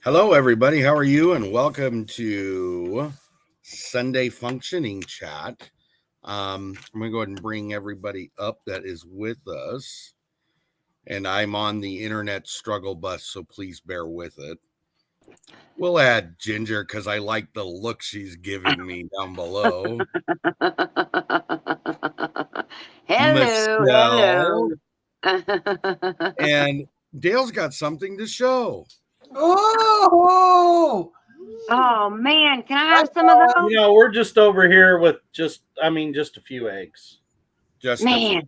Hello, everybody. How are you? And welcome to Sunday Functioning Chat. I'm going to go ahead and bring everybody up that is with us. And I'm on the internet struggle bus, so please bear with it. We'll add Ginger because I like the look she's giving me down below. Hello. And Dale's got something to show. Oh, Oh man, can I have some of those? We're just over here with just a few eggs. Just Man,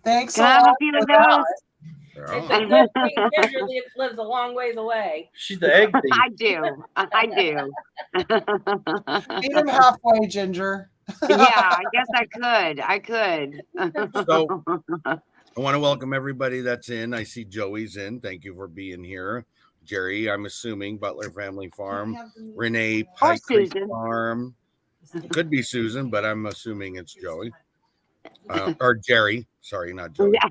thanks can a I have lot a few for of that. those? It's a good thing Ginger lives a long ways away. She's the egg thief. I do. Meet him halfway, Ginger. Yeah, I guess I could. So I want to welcome everybody that's in. I see Joey's in. Thank you for being here. Jerry, I'm assuming Butler Family Farm. Renee, Pike Creek Susan. Farm. Could be Susan, but I'm assuming it's Joey. Or Jerry. Sorry, not Joey. Yeah.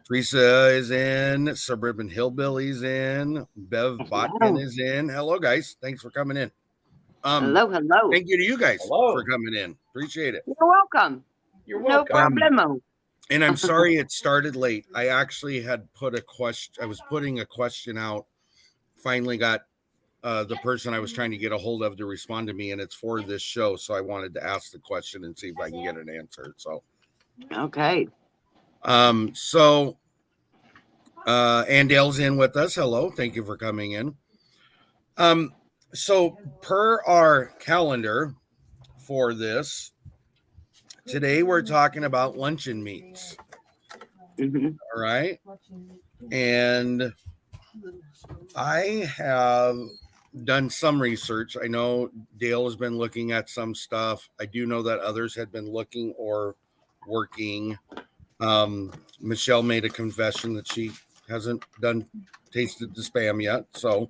Teresa is in. Suburban Hillbilly's in. Bev Botkin is in. Hello, guys. Thanks for coming in. Hello. Thank you to you guys Hello. for coming in. Appreciate it. You're welcome. You're No welcome. problemo. And I'm sorry it started late. I actually had put a question. I was putting a question out. Finally got the person I was trying to get a hold of to respond to me, and it's for this show. So I wanted to ask the question and see if I can get an answer. So, Okay. and Dale's in with us. Hello, thank you for coming in. So per our calendar for this, today we're talking about luncheon meats. Mhm. All right. And I have done some research. I know Dale has been looking at some stuff. I do know that others had been looking or working. Michelle made a confession that she hasn't tasted the spam yet. So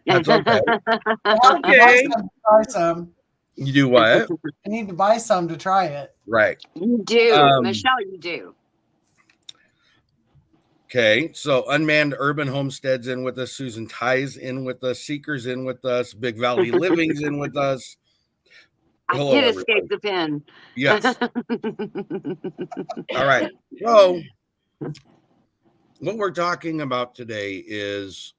that's okay. Okay. Try some. You do what? I need to buy some to try it. Right. You do, Michelle. You do. Okay, so Unmanned Urban Homestead's in with us. Susan Ty's in with us. Seeker's in with us. Big Valley Living's in with us. Hello, I did everybody. escape the pin. Yes. All right. So what we're talking about today is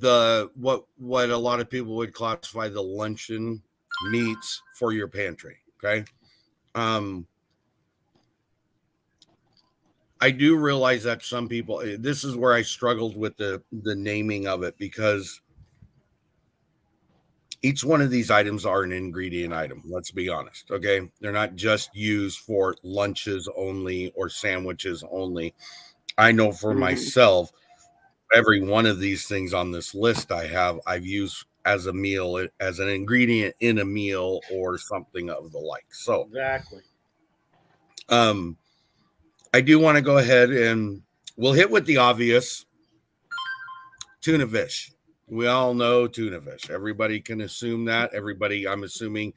what a lot of people would classify the luncheon meats for your pantry. Okay. I do realize that some people, this is where I struggled with the naming of it, because each one of these items are an ingredient item. Let's be honest. Okay. They're not just used for lunches only or sandwiches only. I know for myself, every one of these things on this list I've used as a meal, as an ingredient in a meal or something of the like. So Exactly. I do want to go ahead and we'll hit with the obvious. Tuna fish. We all know tuna fish. Everybody can assume that. Everybody, I'm assuming,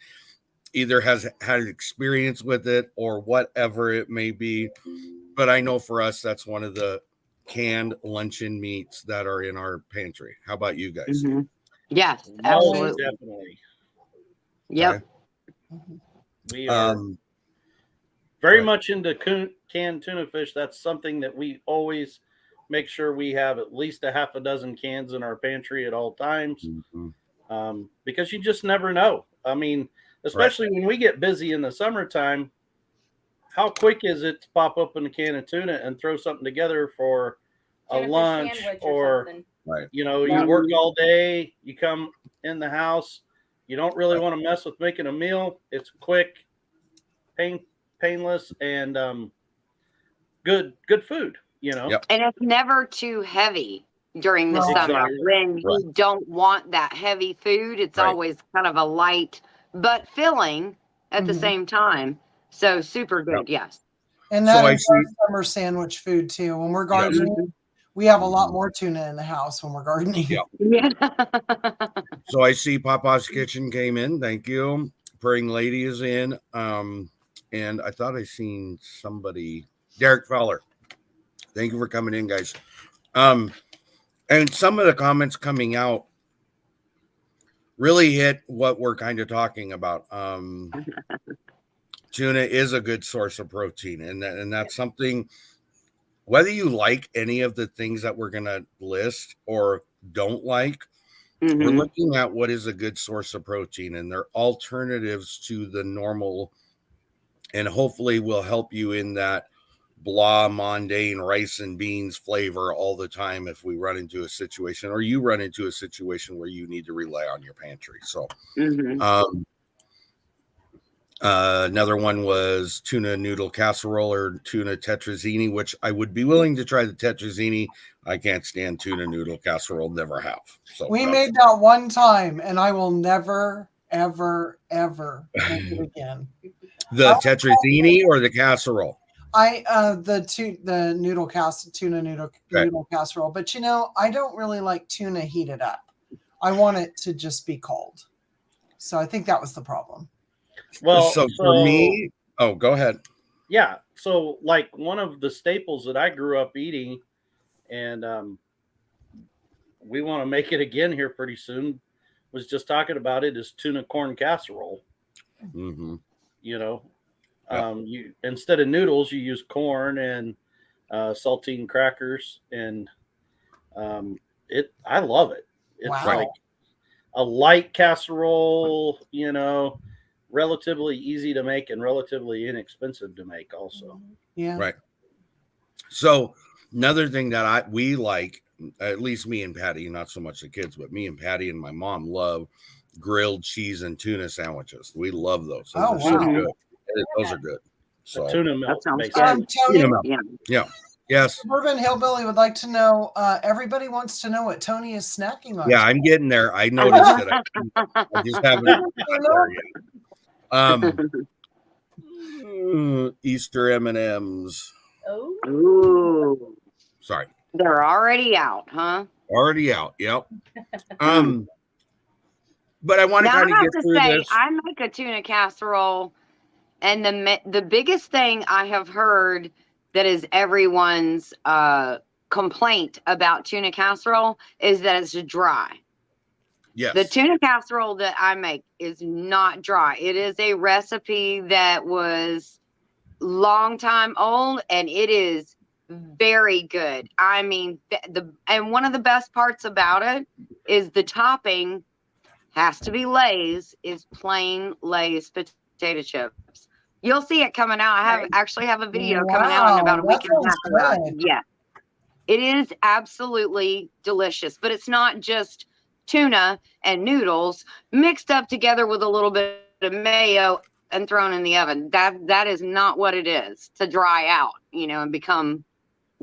either has had experience with it or whatever it may be. But I know for us, that's one of the canned luncheon meats that are in our pantry. How about you guys? Mm-hmm. Yes, Most absolutely. definitely. Yep. Okay. We are very much into canned tuna fish. That's something that we always make sure we have at least a half a dozen cans in our pantry at all times, because you just never know. I mean, especially when we get busy in the summertime, how quick is it to pop open a can of tuna and throw something together for a lunch or you work all day, you come in the house, you don't really want to mess with making a meal. It's quick, painless, and good food, Yep. And it's never too heavy during the Right. summer when you don't want that heavy food. It's always kind of a light but filling at the same time. So super good. Yes. And that is our summer sandwich food too. When we're gardening, we have a lot more tuna in the house when we're gardening. Yeah. So I see Papa's Kitchen came in. Thank you. Praying Lady is in. And I thought I seen somebody, Derek Feller. Thank you for coming in, guys. And some of the comments coming out really hit what we're kind of talking about. Tuna is a good source of protein, and that's something, whether you like any of the things that we're going to list or don't like, we're looking at what is a good source of protein, and they're alternatives to the normal, and hopefully will help you in that blah mundane rice and beans flavor all the time if we run into a situation, or you run into a situation where you need to rely on your pantry. So another one was tuna noodle casserole or tuna tetrazzini, which I would be willing to try the tetrazzini. I can't stand tuna noodle casserole, never have. So we made that one time, and I will never, ever, ever make it again. The tetrazzini or the casserole? The tuna noodle casserole. But I don't really like tuna heated up. I want it to just be cold. So I think that was the problem. Well, so for me, go ahead. Yeah. So like one of the staples that I grew up eating, and we want to make it again here pretty soon, was just talking about it, is tuna corn casserole. You know, you instead of noodles, you use corn and saltine crackers, and I love it. It's like a light casserole, relatively easy to make and relatively inexpensive to make also. Yeah. Right. So another thing that we like, at least me and Patty, not so much the kids, but me and Patty and my mom love grilled cheese and tuna sandwiches. We love those. Those are so good. Those are good. So the tuna melt. Tony, Yes. Suburban Hillbilly would like to know, everybody wants to know what Tony is snacking on. Yeah, I'm getting there. I noticed it. I just haven't there yet. Easter M&Ms. Oh. Sorry. They're already out, huh? Already out. Yep. But I want to kind of get through this. I make a tuna casserole, and the biggest thing I have heard that is everyone's complaint about tuna casserole is that it's dry. Yes. The tuna casserole that I make is not dry. It is a recipe that was long time old, and it is very good. I mean, and one of the best parts about it is the topping has to be Lay's, is plain Lay's potato chips. You'll see it coming out. I actually have a video coming out in about a week and a half. Yeah. It is absolutely delicious, but it's not just tuna and noodles mixed up together with a little bit of mayo and thrown in the oven. That is not what it is to dry out, and become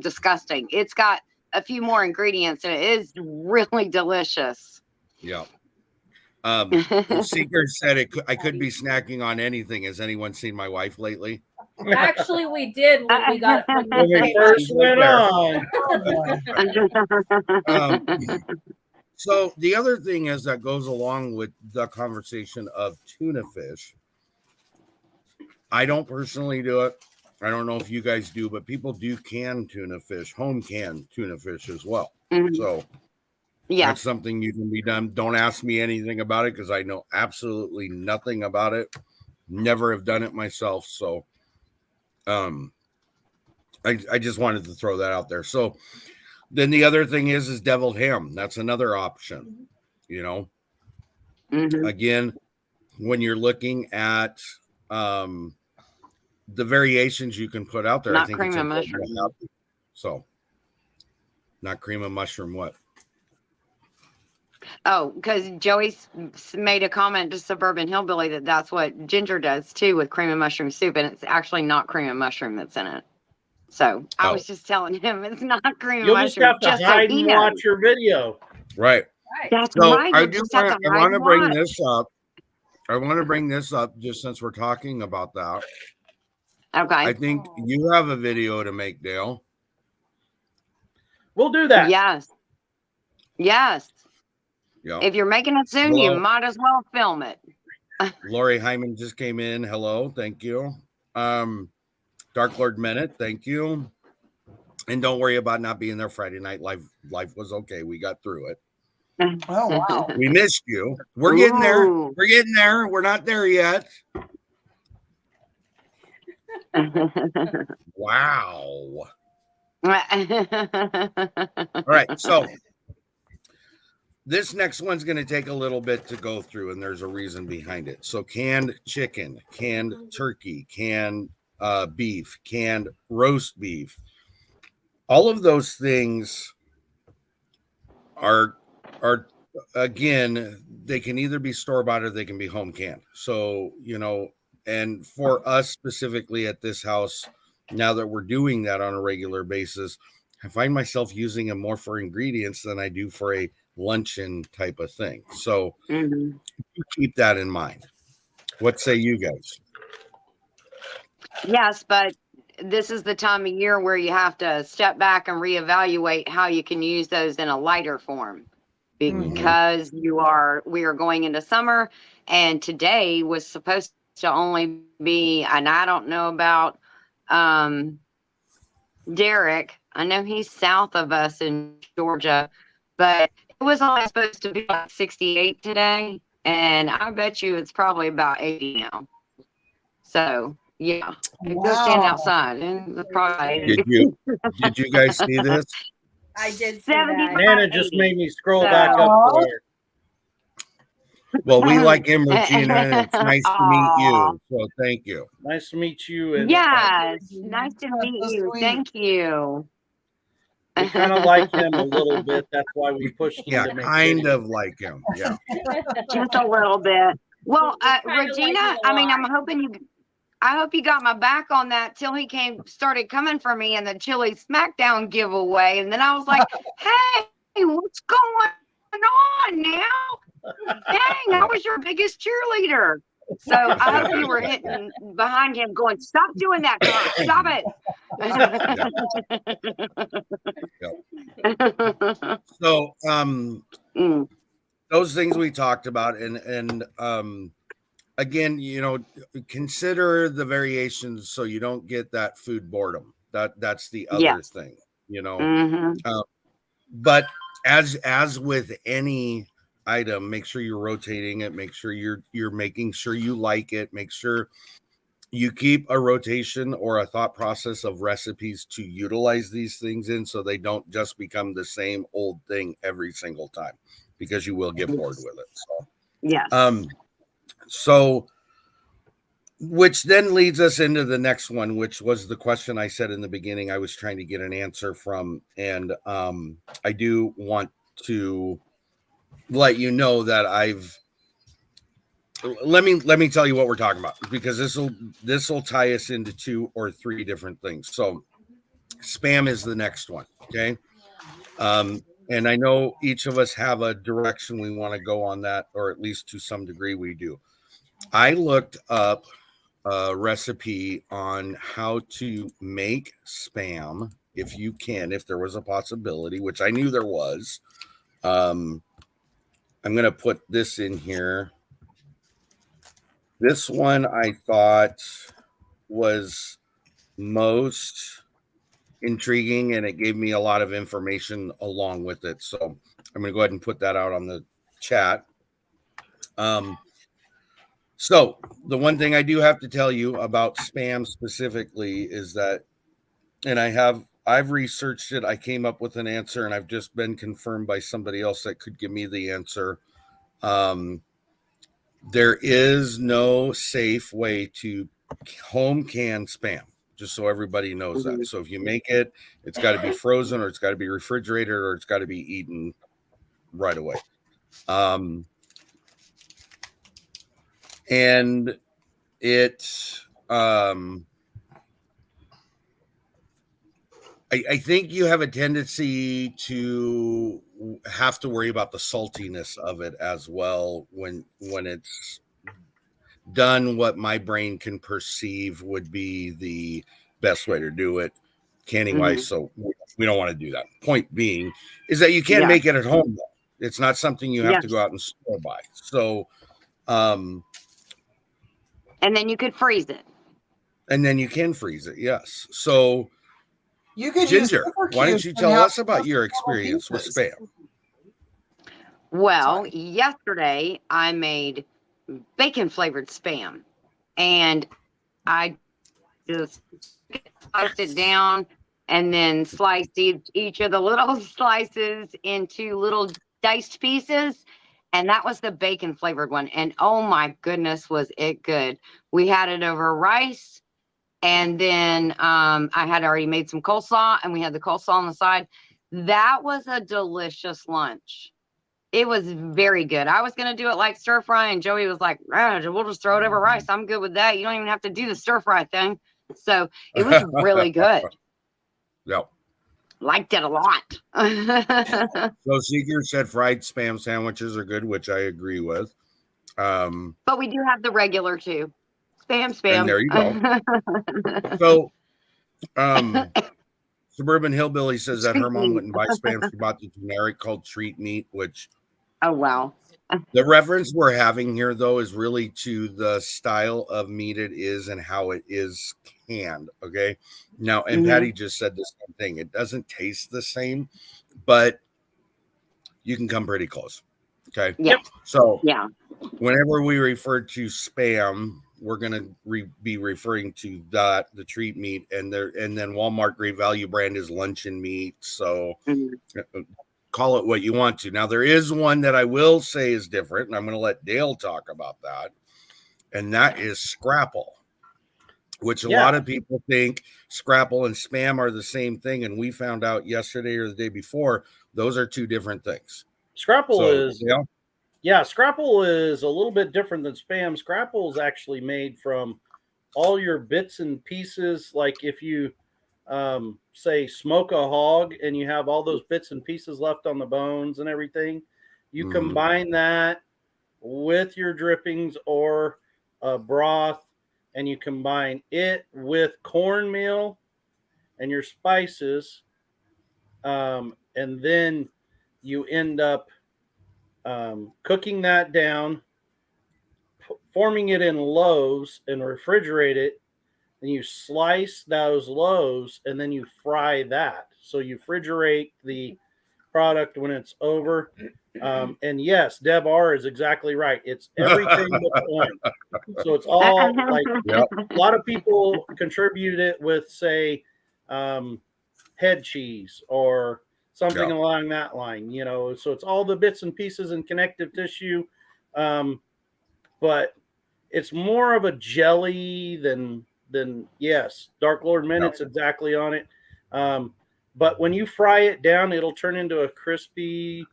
disgusting. It's got a few more ingredients, and it is really delicious. Yeah. Seeker said I could be snacking on anything. Has anyone seen my wife lately? Actually, we did when we got when we first went on. So the other thing is that goes along with the conversation of tuna fish. I don't personally do it. I don't know if you guys do, but people do can tuna fish, home canned tuna fish as well. So that's something you can be done. Don't ask me anything about it because I know absolutely nothing about it. Never have done it myself. So I just wanted to throw that out there. So then the other thing is deviled ham. That's another option, Again, when you're looking at the variations you can put out there, not I think cream of mushroom. So not cream of mushroom, what? Oh, because Joey made a comment to Suburban Hillbilly that's what Ginger does too with cream of mushroom soup, and it's actually not cream of mushroom that's in it. So I was just telling him it's not cream of mushroom. You'll just have to hide and watch your video. Right. That's so right. I want to bring this up. I want to bring this up just since we're talking about that. Okay. I think you have a video to make, Dale. We'll do that. Yes. Yep. If you're making it soon, you might as well film it. Lori Hyman just came in. Hello. Thank you. Dark Lord Menet. Thank you. And don't worry about not being there Friday night. Life was okay. We got through it. Oh, wow. We missed you. We're getting there. Ooh. We're getting there. We're not there yet. Wow. All right. So this next one's going to take a little bit to go through, and there's a reason behind it. So canned chicken, canned turkey, canned beef, canned roast beef. All of those things are again, they can either be store-bought or they can be home canned. So, and for us specifically at this house, now that we're doing that on a regular basis, I find myself using them more for ingredients than I do for a luncheon type of thing. So keep that in mind. What say you guys? Yes, but this is the time of year where you have to step back and reevaluate how you can use those in a lighter form, because we are going into summer, and today was supposed to only be, and I don't know about Derek. I know he's south of us in Georgia, but it was only supposed to be like 68 today, and I bet you it's probably about 80 now. So yeah, go stand outside, and it's probably Did you guys see this? I did see 70. that. Nana just made me scroll back up there. Well, we like him, Regina, and it's nice to meet you. So thank you. Nice to meet you. And Yes, nice to meet so you. sweet. Thank you. we kind of like him a little bit. That's why we pushed him Yeah, to make kind videos. of like him. Yeah. Just a little bit. Well, Kinda like Regina, me a I mean, lot. I hope you got my back on that till he started coming for me in the Chili Smackdown giveaway. And then I was like, hey, what's going on now? Dang, I was your biggest cheerleader. So I hope you were hitting behind him going, stop doing that, Kurt. Stop it. So those things we talked about, and again, consider the variations so you don't get that food boredom. That's the other thing, but as with any item, make sure you're rotating it, make sure you're making sure you like it, make sure you keep a rotation or a thought process of recipes to utilize these things in, so they don't just become the same old thing every single time, because you will get bored with it. So so which then leads us into the next one, which was the question I said in the beginning I was trying to get an answer from, and I do want to let you know that let me tell you what we're talking about, because this will tie us into 2 or 3 different things. So spam is the next one. Okay. And I know each of us have a direction we want to go on that, or at least to some degree we do. I looked up a recipe on how to make spam, if there was a possibility, which I knew there was. I'm going to put this in here. This one I thought was most intriguing, and it gave me a lot of information along with it. So I'm going to go ahead and put that out on the chat. So the one thing I do have to tell you about spam specifically is that, and I've researched it. I came up with an answer, and I've just been confirmed by somebody else that could give me the answer. There is no safe way to home can spam, just so everybody knows that. So if you make it, it's got to be frozen, or it's got to be refrigerated, or it's got to be eaten right away. And it's I think you have a tendency to have to worry about the saltiness of it as well when it's done what my brain can perceive would be the best way to do it canning wise. So we don't want to do that. Point being is that you can make it at home though. It's not something you have to go out and store buy. So and then you could freeze it. And then you can freeze it, yes. So You could Ginger, use sugar why don't cubes you and tell have us about your little experience with pieces. spam? Well, Sorry. yesterday I made bacon flavored spam, and I just sliced it down and then sliced each of the little slices into little diced pieces. And that was the bacon flavored one. And oh my goodness, was it good. We had it over rice. And then I had already made some coleslaw, and we had the coleslaw on the side. That was a delicious lunch. It was very good. I was going to do it like stir fry, and Joey was like, we'll just throw it over rice. I'm good with that. You don't even have to do the stir fry thing. So it was really good. Yep. Liked it a lot. So Seeger said fried spam sandwiches are good, which I agree with. But we do have the regular too. Spam. And there you go. So Suburban Hillbilly says that her mom wouldn't buy spam. She bought the generic called treat meat, which Oh, wow. the reference we're having here, though, is really to the style of meat it is and how it is canned. Okay. Now, and Patty just said the same thing. It doesn't taste the same, but you can come pretty close. Okay. Yeah. So, Yeah. whenever we refer to spam, we're going to be referring to the treat meat, and then Walmart Great Value brand is luncheon meat. So, call it what you want to. Now, there is one that I will say is different, and I'm going to let Dale talk about that, and that is Scrapple, which a lot of people think Scrapple and spam are the same thing, and we found out yesterday or the day before those are two different things. Scrapple Scrapple is a little bit different than spam. Scrapple is actually made from all your bits and pieces. Like if you say smoke a hog and you have all those bits and pieces left on the bones and everything, you combine that with your drippings or a broth, and you combine it with cornmeal and your spices, and then you end up cooking that down, forming it in loaves, and refrigerate it. And you slice those loaves, and then you fry that. So you refrigerate the product when it's over. And yes, Deb R is exactly right. It's everything but orange. So it's all like a lot of people contribute it with, say, head cheese or something along that line, you know. So it's all the bits and pieces and connective tissue, but it's more of a jelly than yes, Dark Lord Minute's exactly on it. But when you fry it down, it'll turn into a crispy.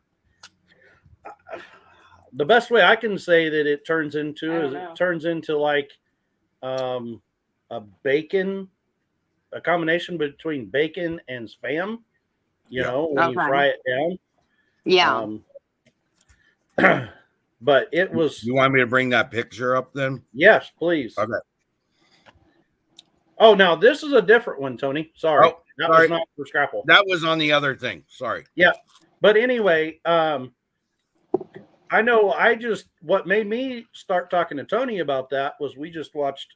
The best way I can say that it turns into is it turns into like a bacon, a combination between bacon and spam. You know, when you fry it down. Yeah. But it was. You want me to bring that picture up then? Yes, please. Okay. Oh, now this is a different one, Tony. Sorry. Oh, that was not for Scrapple. That was on the other thing. Sorry. Yeah. But anyway, I know what made me start talking to Tony about that was we just watched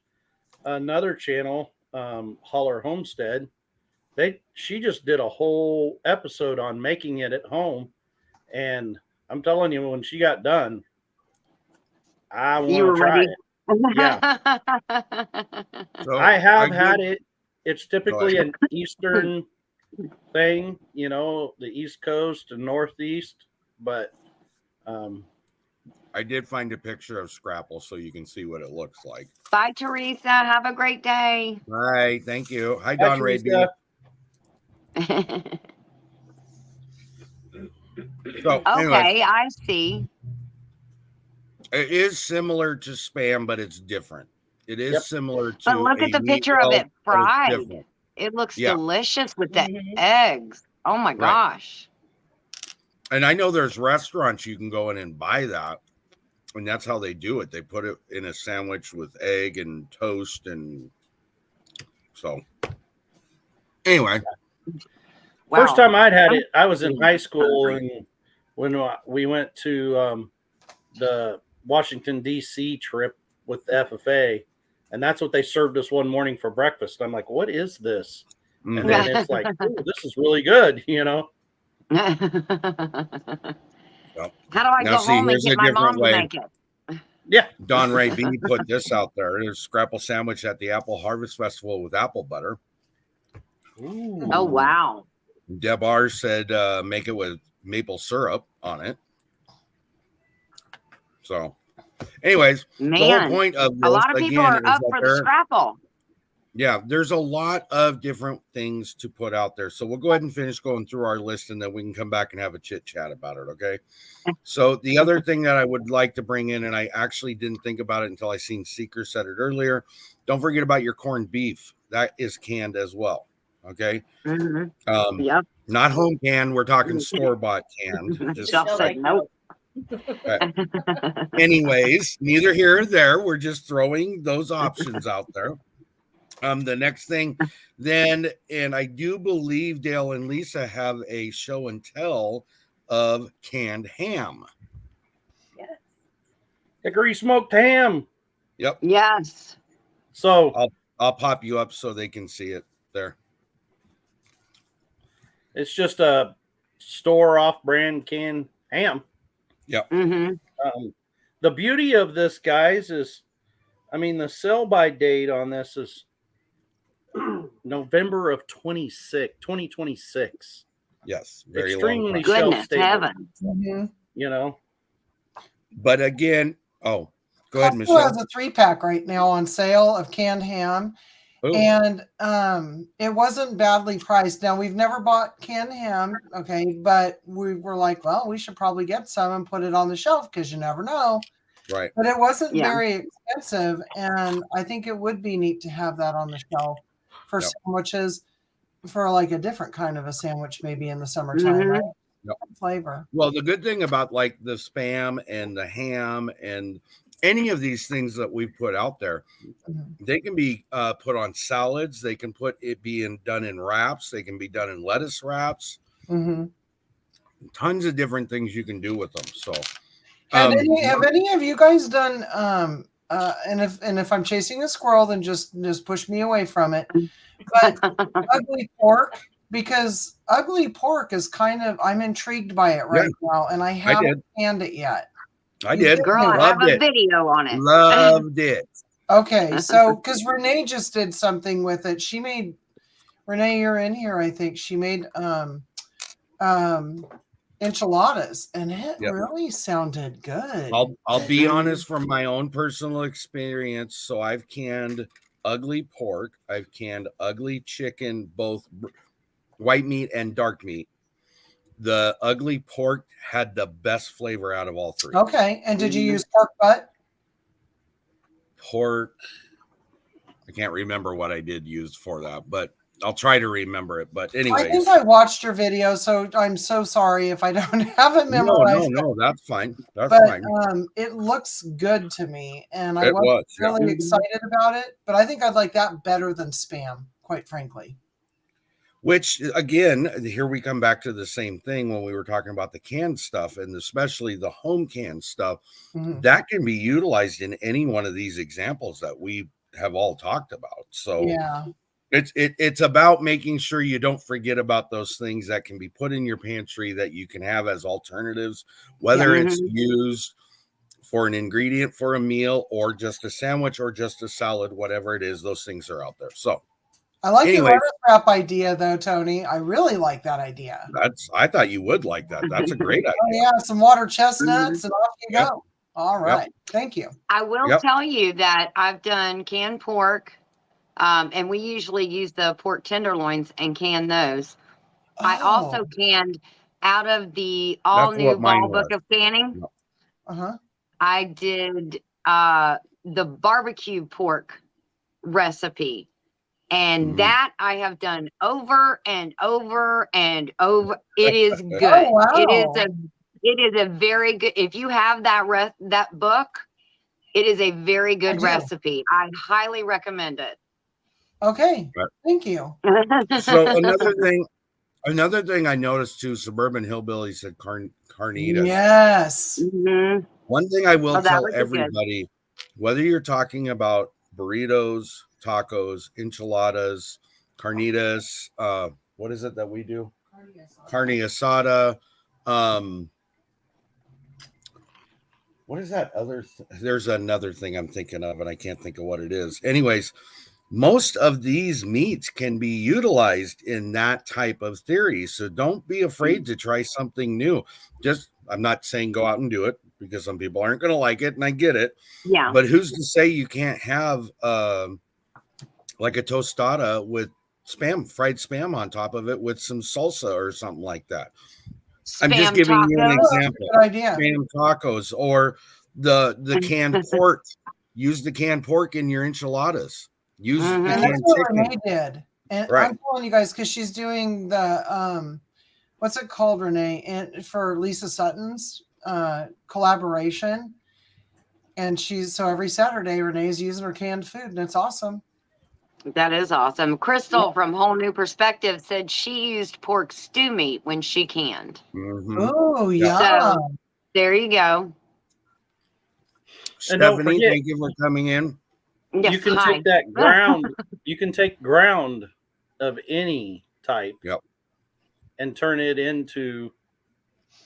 another channel, Holler Homestead. She just did a whole episode on making it at home. And I'm telling you, when she got done, I want to try it. Yeah. So I have had it. It's typically an Eastern thing, you know, the East Coast and Northeast, but I did find a picture of Scrapple so you can see what it looks like. Bye, Teresa. Have a great day. Bye. Thank you. Hi, Don Raby. So, anyway, I see. It is similar to spam, but it's different. It is similar to. But look at the picture of it fried. It looks delicious with the eggs. Oh my gosh. And I know there's restaurants you can go in and buy that. And that's how they do it. They put it in a sandwich with egg and toast. And so, anyway. Wow. First time I'd had it, I was in high school, and when we went to the Washington, D.C. trip with the FFA, and that's what they served us one morning for breakfast. I'm like, what is this? Mhm. And then it's like, "Ooh, this is really good," How Yep. do I Now, go see, home and here's get a my mom different to way. make it? Yeah. Don Ray B put this out there. There's scrapple sandwich at the Apple Harvest Festival with apple butter. Ooh. Oh wow. Deb R said make it with maple syrup on it. So, anyways, the whole Man, point of a this lot of people again are is up that for the scrapple. there's a lot of different things to put out there. So we'll go ahead and finish going through our list, and then we can come back and have a chit chat about it. Okay. So the other thing that I would like to bring in, and I actually didn't think about it until I seen Seeker said it earlier. Don't forget about your corned beef. That is canned as well. Okay. Mm-hmm. Yep. Not home canned. We're talking store-bought canned. Just Shelf said nope. anyways, neither here or there. We're just throwing those options out there. The next thing, then, and I do believe Dale and Lisa have a show and tell of canned ham. Yes. Hickory smoked ham. Yep. Yes. So I'll pop you up so they can see it there. it's just a store off brand canned ham. Yep. Mm-hmm. The beauty of this, guys, is, I mean, the sell by date on this is November of 2026. Yes. Very Extremely long time. shelf Goodness stable. heaven. Mhm. But again, go ahead, Costco Michelle. has a 3-pack right now on sale of canned ham. Ooh. And it wasn't badly priced. Now we've never bought canned ham, okay, but we were like, well, we should probably get some and put it on the shelf because you never know. Right. But it wasn't Yeah. very expensive, and I think it would be neat to have that on the shelf for Yep. sandwiches, for like a different kind of a sandwich, maybe in the summertime, Mhm. right? Yep. Flavor. Well, the good thing about like the Spam and the ham and any of these things that we've put out there, Mhm. they can be put on salads. They can put it being done in wraps. They can be done in lettuce wraps. Mhm. Tons of different things you can do with them. So, Have any of you guys done and if I'm chasing a squirrel, then just push me away from it. But ugly pork, because ugly pork is kind of, I'm intrigued by it right now, and I haven't canned it yet. I did. Girl, I have Loved a it. video on it. Loved it. Okay, so because Renee just did something with it. She made, Renee, you're in here, I think. She made enchiladas, and it really sounded good. I'll be honest from my own personal experience. So I've canned ugly pork, I've canned ugly chicken, both white meat and dark meat. The ugly pork had the best flavor out of all three. Okay, and did you use pork butt? Pork, I can't remember what I did use for that, but I'll try to remember it. But anyways, I think I watched your video, so I'm so sorry if I don't have it memorized. No, that's fine. That's but fine. It looks good to me, and I It was was really excited about it. But I think I'd like that better than Spam, quite frankly. Which again, here we come back to the same thing when we were talking about the canned stuff, and especially the home canned stuff. That can be utilized in any one of these examples that we have all talked about. So yeah, it's about making sure you don't forget about those things that can be put in your pantry that you can have as alternatives, whether it's used for an ingredient for a meal or just a sandwich or just a salad, whatever it is, those things are out there. So I like your lettuce wrap idea, though, Tony. I really like that idea. I thought you would like that. That's a great idea. Oh, yeah, some water chestnuts, and off you go. All right, thank you. I will tell you that I've done canned pork, and we usually use the pork tenderloins and can those. I also canned out of the all-new Ball Book of Canning. I did the barbecue pork recipe. And that I have done over and over and over. It is good. Oh, wow. It is a very good. If you have that book, it is a very good recipe. I highly recommend it. Okay, thank you. So another thing I noticed too, Suburban Hillbilly said carnitas. Yes. One thing I will tell everybody, whether you're talking about burritos, tacos, enchiladas, carnitas. What is it that we do? Carne asada. What is that other? There's another thing I'm thinking of, and I can't think of what it is. Anyways, most of these meats can be utilized in that type of theory. So don't be afraid to try something new. I'm not saying go out and do it because some people aren't going to like it, and I get it. Yeah. But who's to say you can't have like a tostada with fried spam on top of it with some salsa or something like that? I'm just Spam giving you an tacos. example. Good idea. Spam tacos or the canned pork. Use the canned pork in your enchiladas. Use the And canned that's what chicken. Renee did. And Right. I'm telling you guys, because she's doing the what's it called, Renee? And for Lisa Sutton's collaboration. And so every Saturday Renee's using her canned food, and it's awesome. That is awesome. Crystal from Whole New Perspective said she used pork stew meat when she canned. Mhm. Oh, Yeah. yeah. So there you go. And don't Stephanie, forget- thank you for coming in. Yes, You can hi. take that ground. You can take ground of any type. Yep. And turn it into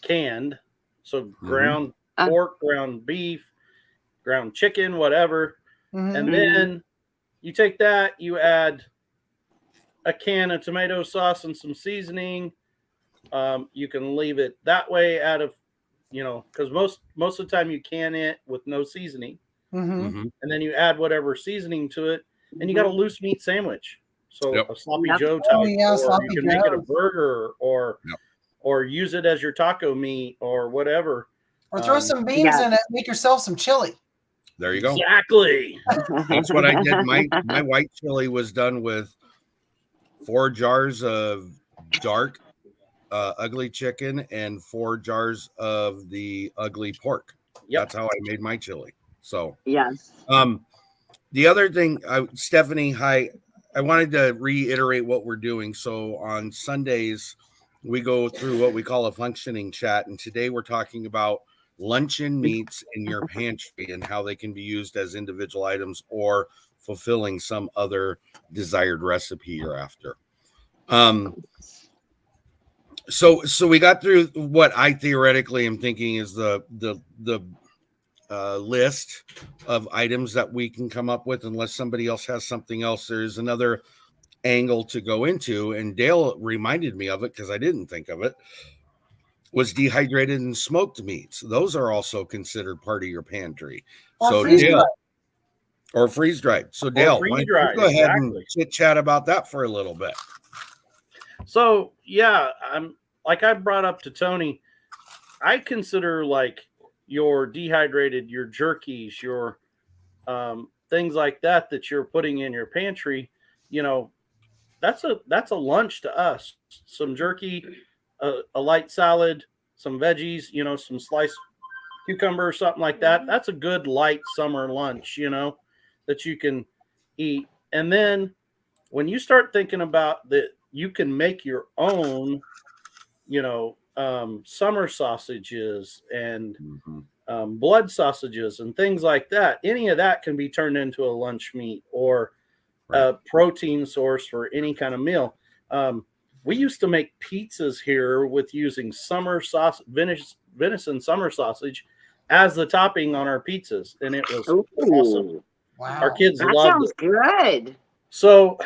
canned. So ground pork, ground beef, ground chicken, whatever. Mhm. And then you take that, you add a can of tomato sauce and some seasoning. You can leave it that way out of, because most of the time you can it with no seasoning. Mhm. And then you add whatever seasoning to it, and you got a loose meat sandwich. So Yep. a sloppy Yep. Joe type, Oh, yeah, or sloppy you can make it a joes. burger, or Yep. or use it as your taco meat or whatever. Or throw some beans in it. Make yourself some chili. There you go. Exactly. That's what I did. My white chili was done with 4 jars of dark ugly chicken and 4 jars of the ugly pork. Yep. That's how I made my chili. So Yes. the other thing, Stephanie, hi. I wanted to reiterate what we're doing. So on Sundays, we go through what we call a functioning chat. And today we're talking about luncheon meats in your pantry and how they can be used as individual items or fulfilling some other desired recipe you're after. So we got through what I theoretically am thinking is the list of items that we can come up with, unless somebody else has something else. There's another angle to go into, and Dale reminded me of it because I didn't think of it, was dehydrated and smoked meats. Those are also considered part of your pantry. Or So freeze-dried. Dale, or freeze-dried. So Dale, why don't you go ahead and chit chat about that for a little bit. So yeah, I'm like I brought up to Tony, I consider like your dehydrated, your jerkies, your things like that you're putting in your pantry, that's a lunch to us. Some jerky, a light salad, some veggies, some sliced cucumber or something like that. That's a good light summer lunch, that you can eat. And then when you start thinking about that, you can make your own, summer sausages and blood sausages and things like that. Any of that can be turned into a lunch meat or a protein source for any kind of meal. We used to make pizzas here with using summer sauce, venison summer sausage as the topping on our pizzas, and it was awesome. Wow. Our kids That loved sounds it. good. So,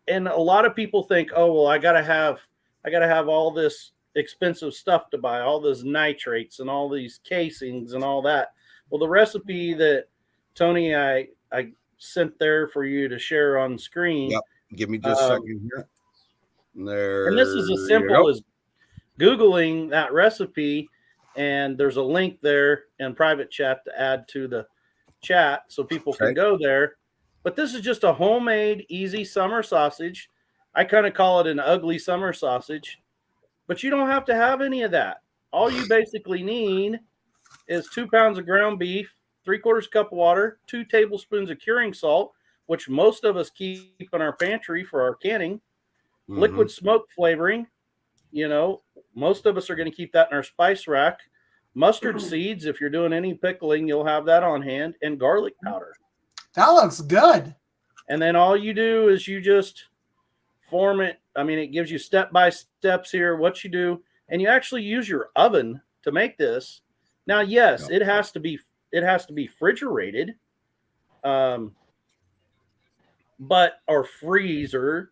and a lot of people think, oh, well, I gotta have all this expensive stuff to buy, all those nitrates and all these casings and all that. Well, the recipe that Tony, I sent there for you to share on screen. Yep. Give me just a second here. There. And this is as simple as Googling that recipe, and there's a link there in private chat to add to the chat so people can go there. But this is just a homemade, easy summer sausage. I kind of call it an ugly summer sausage, but you don't have to have any of that. All you basically need is 2 pounds of ground beef, 3/4 cup of water, 2 tablespoons of curing salt, which most of us keep in our pantry for our canning, liquid smoke flavoring. Most of us are going to keep that in our spice rack. Mustard seeds, if you're doing any pickling, you'll have that on hand, and garlic powder. That looks good. And then all you do is you just form it. I mean, it gives you step by steps here, what you do, and you actually use your oven to make this. Now, yes, it has to be refrigerated, but or freezer,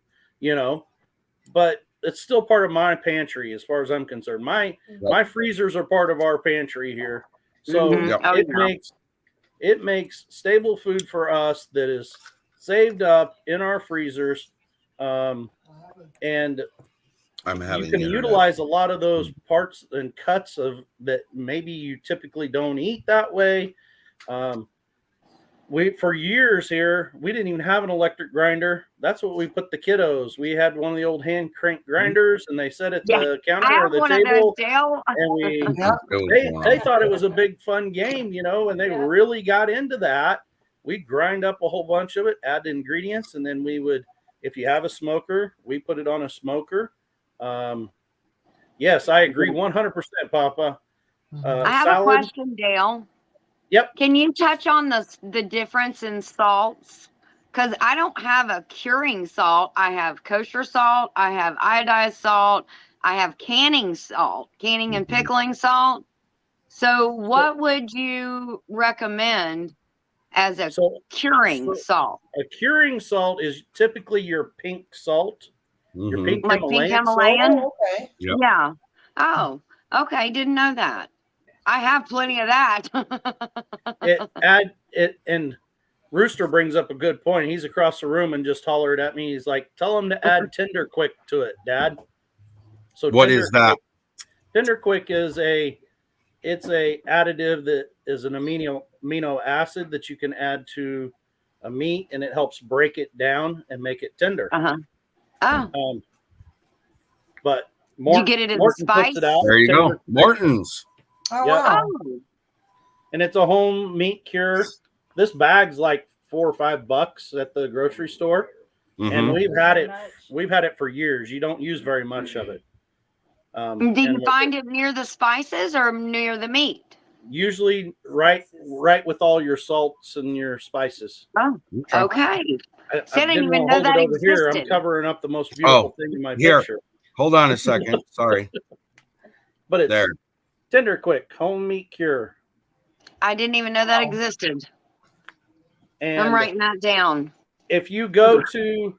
but it's still part of my pantry as far as I'm concerned. My freezers are part of our pantry here, so it makes stable food for us that is saved up in our freezers, and you can utilize a lot of those parts and cuts of that maybe you typically don't eat that way. For years here, we didn't even have an electric grinder. That's what we put the kiddos. We had one of the old hand crank grinders, and they sat at the counter or the table, and they thought it was a big fun game, and they really got into that. We'd grind up a whole bunch of it, add the ingredients, and then we would, if you have a smoker, we put it on a smoker. Yes, I agree 100%, Papa. I have a question, Dale. Yep. Can you touch on the difference in salts? Because I don't have a curing salt. I have kosher salt. I have iodized salt. I have canning salt, canning and pickling salt. So what would you recommend as a curing salt? A curing salt is typically your pink salt. Your pink like Himalayan pink Himalayan? Oh, okay. Yep. Yeah. Oh, okay. Didn't know that. I have plenty of that. And Rooster brings up a good point. He's across the room and just hollered at me. He's like, "Tell him to add Tender Quick to it, Dad." So what is that? Tender Quick is it's a additive that is an amino acid that you can add to a meat, and it helps break it down and make it tender. Oh. But you get it in the spice? There you go. Morton's. Oh, wow. And it's a home meat cure. This bag's like $4 or $5 at the grocery store. And we've had it for years. You don't use very much of it. Do you find it near the spices or near the meat? Usually right with all your salts and your spices. Oh, okay. I didn't even know hold that it over here. existed. I'm covering up the most beautiful thing in my picture. Hold on a second. Sorry. But it's there. Tender Quick home meat cure. I didn't even know that existed. And I'm writing that down. If you go to,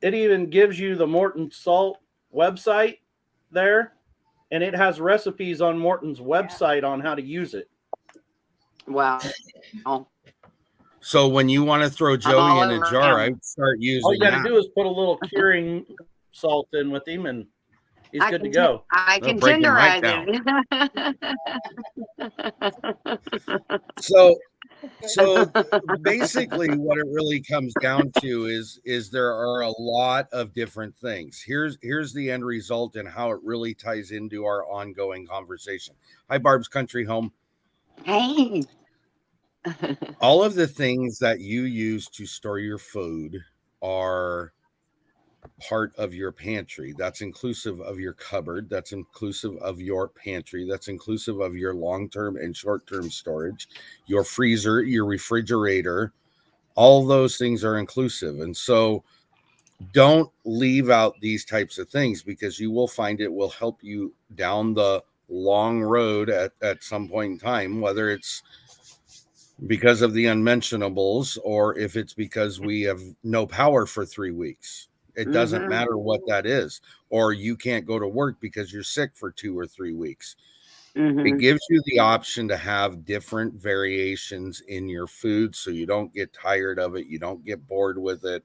it even gives you the Morton Salt website there, and it has recipes on Morton's website on how to use it. Wow. So when you want to throw Joey in a jar, I start using. All you got to do is put a little curing salt in with him, and he's good to go. I can tenderize it. So basically what it really comes down to is there are a lot of different things. Here's the end result and how it really ties into our ongoing conversation. Hi, Barb's Country Home. Hey. All of the things that you use to store your food are part of your pantry. That's inclusive of your cupboard. That's inclusive of your pantry. That's inclusive of your long-term and short-term storage, your freezer, your refrigerator. All those things are inclusive. And so don't leave out these types of things, because you will find it will help you down the long road at some point in time, whether it's because of the unmentionables or if it's because we have no power for 3 weeks. It doesn't matter what that is, or you can't go to work because you're sick for 2 or 3 weeks. It gives you the option to have different variations in your food so you don't get tired of it, you don't get bored with it,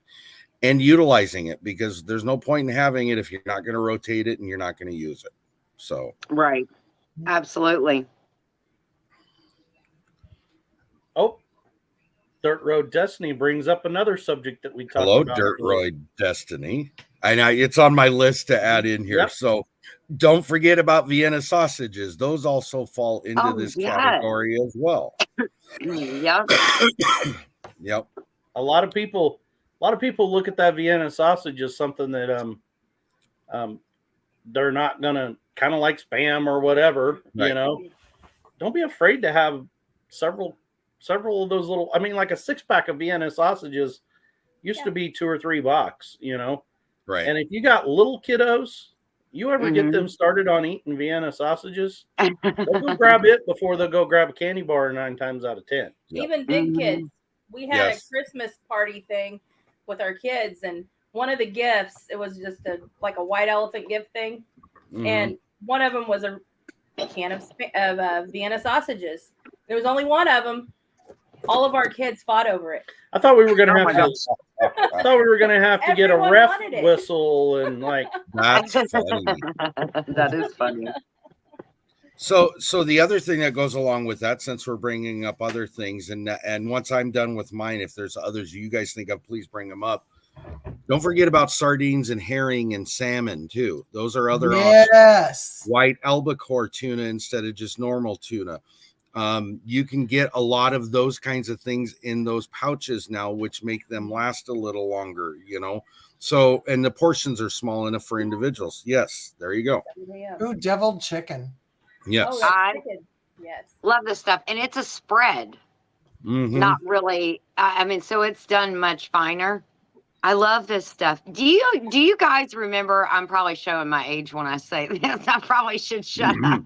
and utilizing it, because there's no point in having it if you're not going to rotate it and you're not going to use it. So right. Absolutely. Oh, Dirt Road Destiny brings up another subject that we talked about. Hello, Dirt Road Destiny. I know it's on my list to add in here. Yep. So don't forget about Vienna sausages. Those also fall into this category as well. Yep. Yep. A lot of people look at that Vienna sausage as something that they're not gonna, kind of like Spam or whatever, right. Don't be afraid to have several of those little, like a 6-pack of Vienna sausages used to be $2 or $3, you know. Right. And if you got little kiddos, you ever get Mhm. them started on eating Vienna sausages, they'll go grab it before they'll go grab a candy bar 9 times out of 10. Yep. Even big Mhm. kids. We had Yes. a Christmas party thing with our kids, and one of the gifts, it was just a white elephant gift thing, Mhm. and one of them was a can of Vienna sausages. There was only one of them. All of our kids fought over it. I thought we were going to Oh have my to. gosh. I thought we were going to have to get a Everyone ref wanted it. whistle and like. That's funny. That is funny. So the other thing that goes along with that, since we're bringing up other things, and once I'm done with mine, if there's others you guys think of, please bring them up. Don't forget about sardines and herring and salmon too. Those are other options. Yes. White albacore tuna instead of just normal tuna. You can get a lot of those kinds of things in those pouches now, which make them last a little longer, you know. So, and the portions are small enough for individuals. Yes, there you go. Yeah. Ooh, deviled chicken. Yes. Oh, I- that's chicken. Yes. Love this stuff. And it's a spread. Mhm. Not really. I mean, so it's done much finer. I love this stuff. Do you guys remember? I'm probably showing my age when I say this. I probably should shut up.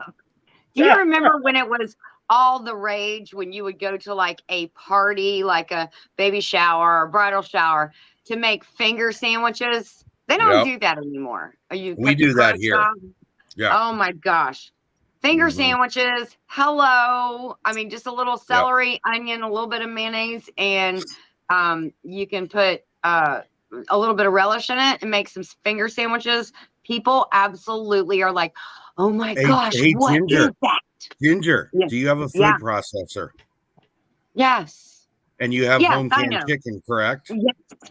Do you remember when it was all the rage when you would go to like a party, like a baby shower or bridal shower, to make finger sandwiches? They don't Yep. do that anymore. We cut the do that crust here. off. Yeah. Oh my gosh. Finger Mhm. sandwiches. Hello. I mean, just a little celery, onion, a little bit of mayonnaise, and you can put a little bit of relish in it and make some finger sandwiches. People absolutely are like, oh my gosh, what Ginger. is that? Ginger, Yeah. do you have a food Yeah. processor? Yes. And you have Yes, home I canned know. chicken, correct?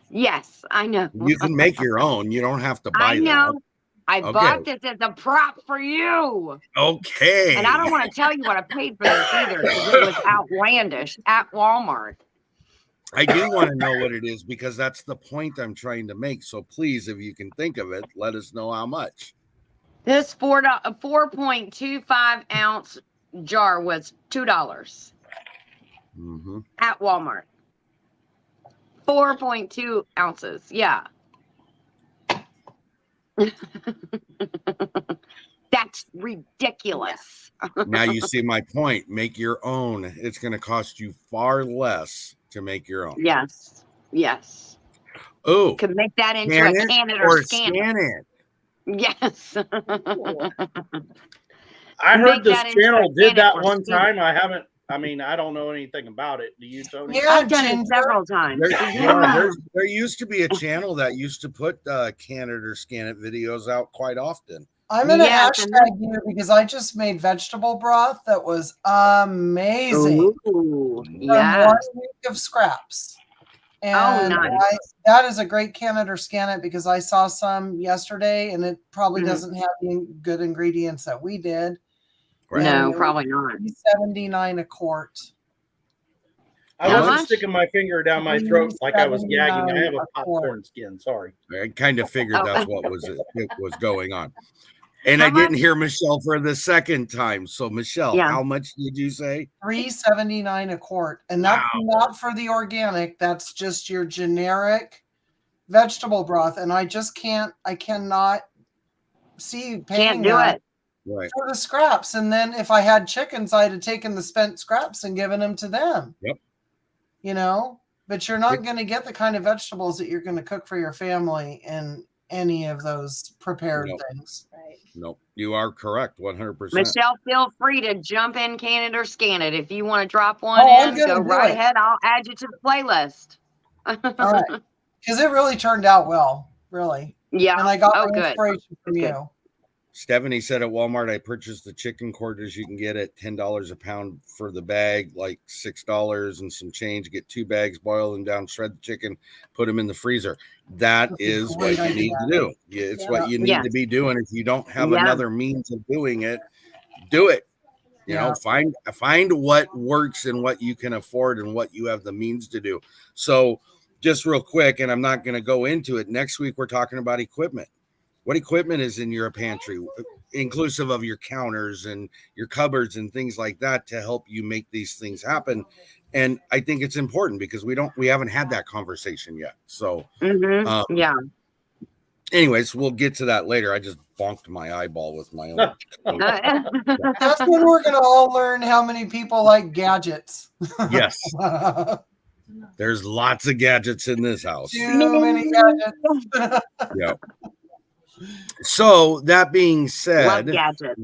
Yes, I know. You can make your own. You don't have to buy I know. that. I Okay. bought this as a prop for you. Okay. And I don't want to tell you what I paid for this either, because it was outlandish at Walmart. I do want to know what it is, because that's the point I'm trying to make. So please, if you can think of it, let us know how much. This 4.25 ounce jar was $2 Mm-hmm. at Walmart. 4.2 ounces. Yeah. That's ridiculous. Now you see my point. Make your own. It's going to cost you far less to make your own. Yes. Yes. Oh, Could make that into can a it can it or or scan it. scan it. Yes. I Make heard this that into channel a did that cannon or one scan it. time. I don't know anything about it. Do you, Tony? Yeah, I've done it Ginger. several times. There used to be a channel that used to put can it or scan it videos out quite often. I'm going to Yes, and hashtag you because I just made vegetable broth that was amazing. Ooh, From yes. 1 week of scraps. And nice. that is a great can it or scan it, because I saw some yesterday and it probably Mhm. doesn't have any good ingredients that we did. Right. And No, it was probably not. $3.79 a quart. I How wasn't much? sticking my finger down my throat like I was gagging. I have a $3.79 a popcorn quart. skin. Sorry. I kind of figured Oh. that's what was going on. And How I didn't much? hear Michelle for the second time. So Michelle, Yeah. how much did you say? $3.79 a quart. And that's Wow. not for the organic. That's just your generic vegetable broth. And I cannot see paying Can't do that it. Right. for the scraps. And then if I had chickens, I'd have taken the spent scraps and given them to them. Yep. You know, but you're not going to get the kind of vegetables that you're going to cook for your family in any of those prepared Nope. things. Right. No, you are correct. 100%. Michelle, feel free to jump in, can it or scan it. If you want to drop one Oh, I'm in, gonna go do right it. ahead. I'll add you to the playlist. All right. Because it really turned out well, really. Yeah. And I got Oh, my good. inspiration from Good. you. Stephanie said at Walmart, I purchased the chicken quarters you can get at $10 a pound for the bag, like $6 and some change. Get 2 bags, boil them down, shred the chicken, put them in the freezer. That That's a is what great you idea. need to do. Yeah, it's what you need Yes. to be doing. If you don't have Yeah. another means of doing it, do it. You know, find what works and what you can afford and what you have the means to do. So just real quick, and I'm not going to go into it. Next week, we're talking about equipment. What equipment is in your pantry, inclusive of your counters and your cupboards and things like that, to help you make these things happen. And I think it's important because we haven't had that conversation yet. So, Yeah. anyways, we'll get to that later. I just bonked my eyeball with my own. That's when we're gonna all learn how many people like gadgets. Yes, there's lots of gadgets in this house. Too many gadgets. Yeah. So that being Love said, gadgets.